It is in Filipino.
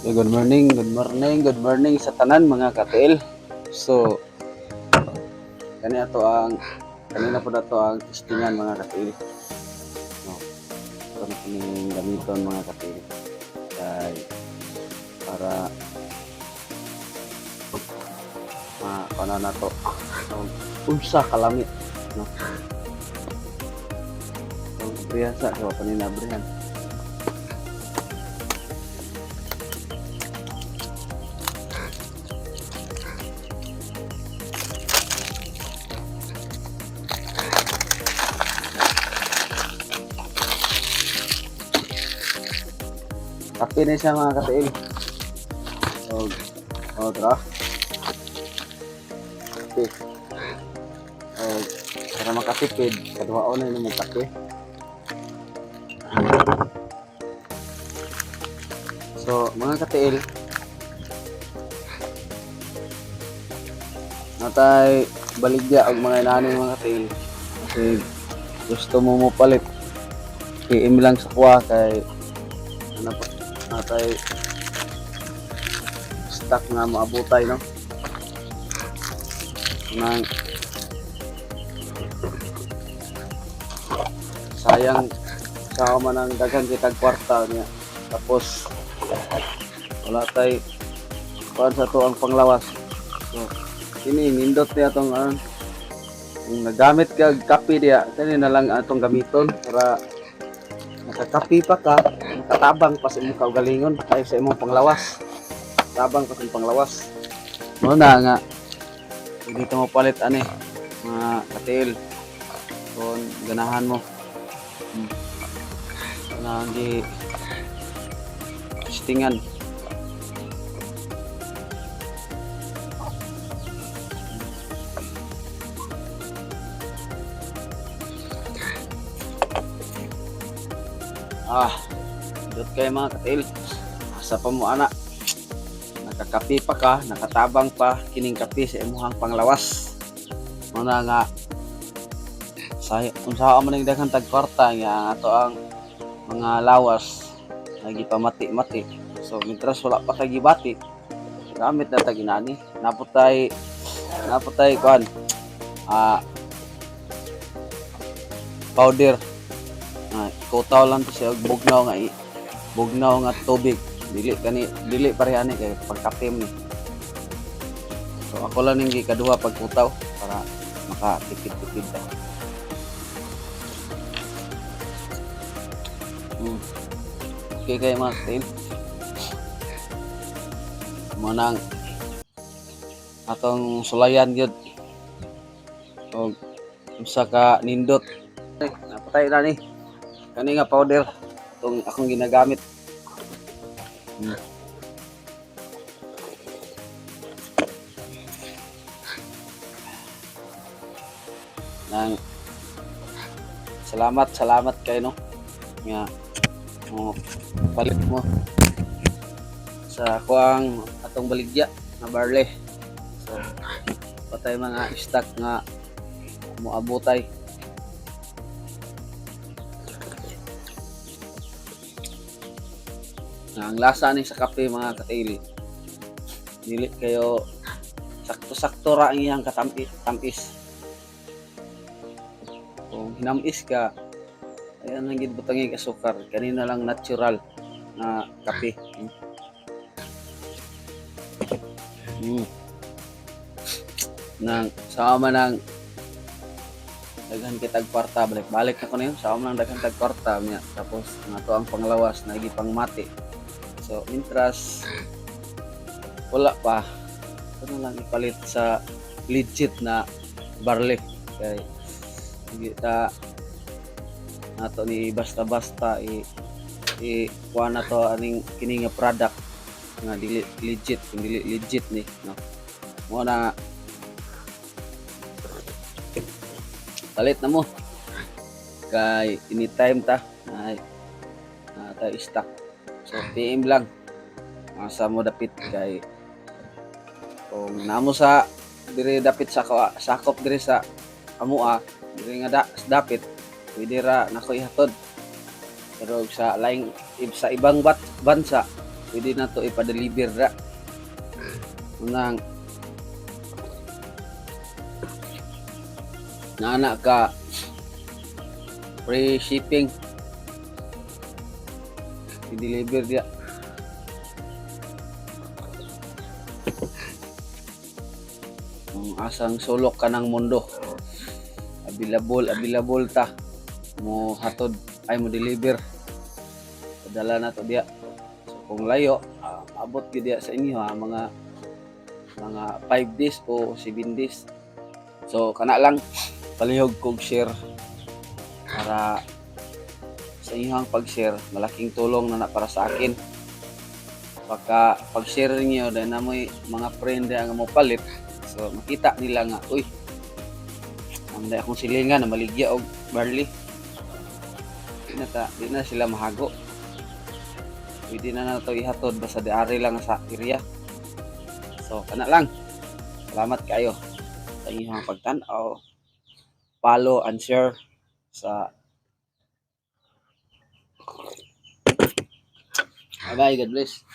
Good morning sa tanan mga ka-TL. So, kanina po na to ang testingan mga ka-TL. No, ito na kining gamiton mga ka-TL. Kay para paano na to unsa kalamit, no? Ang priyasa sa paninabrihan. Kape na siya mga ka-TL. Tara. Kape. Para makatipid, kaduhaon na yung kape. So, mga ka-TL, natay baligya og mga inani mga ka-TL. Kasi gusto mo palit. PM lang sa kuha kay ano pa, natay stock nga maabutay, no? Nang sayang sa man ang daghan kitag kwarta niya. Tapos wala tay kuan sa to ang panglawas. So ini nindot niya tong kung nagamit ka kape diya, kani na lang atong gamiton para nakakapi pa ka, nakatabang pa sa imong kaugalingon ay sa imong panglawas. Tabang pa sa panglawas. Mo na nga dito mo palit ani mga ka-TL. Kung ganahan mo. Na di testingan. Dot kay mga ka-TL. Asa pa mo ana? Nakakapi pa ka, nakatabang pa kining kape sa imuhang panglawas. Muna nga kung saan man nagdaghang tagkwarta nga ato ang mga lawas nagipamati-mati. So mitras wala pa kay gibati, gamit na tag inani. Naputay kuan powder. Kotaw lang to siya og bugnaw nga tubig. Dili parehani kay pagkapim ni. So ako lang ning gikaduha pagkutaw para makatipid-tipid ta. Okay kay mga ka-TL. Manang atong sulayan gyud og usa ka nindot. Napatay na ni kani nga powder itong akong ginagamit. Nang salamat kay no nga palit mo sa kuang atong baligya na barley. So patay mga stock nga moabutay. Ang lasa ni sa kape mga ka-TL, dili kayo sakto-sakto ra ang iyang tamis. Kung hinamis ka, ayan ang gidbutangi ka sukar, kanina lang natural na kape. Nang sama nang daghan kitag kwarta, balik na ko na yun, sama nang daghan tag kwarta niya. Tapos nato ang panglawas na gipangmati. So intras wala pa, ano lang ipalit sa legit na barley kay hindi ta nato ni basta-basta kuha na to aning kini nga product nga dili legit, kung dili legit ni, no? Mo na palit na mo kay anytime ta ta stock. So PM lang asa mo dapit kay kung namo sa diri dapit sa sakop diri sa amua diri nga dapit pwede ra nako ihatod. Pero sa laing sa ibang bansa pwede na to ipa-deliver ra. Unang naana ka free shipping i-deliver dia. Ang asang sulok ka ng mundo, available ta mo hatod ay mo deliver, padala na to dia. So kung layo, abot gyud dia sa inyo mga 5 days o 7 days. So kana lang palihog kog share para sa inyong pag-share, malaking tulong na para sa akin. Pag-share niyo dahil na mo'y mga friend ang mo palit, so makita nila nga, uy, ang dahil akong silingan na maligya og barley, di na sila mahago, pwede na to ihatod basta diari lang sa area. So kana lang, salamat kayo sa inyong pagtan-aw, follow and share sa bye, God bless.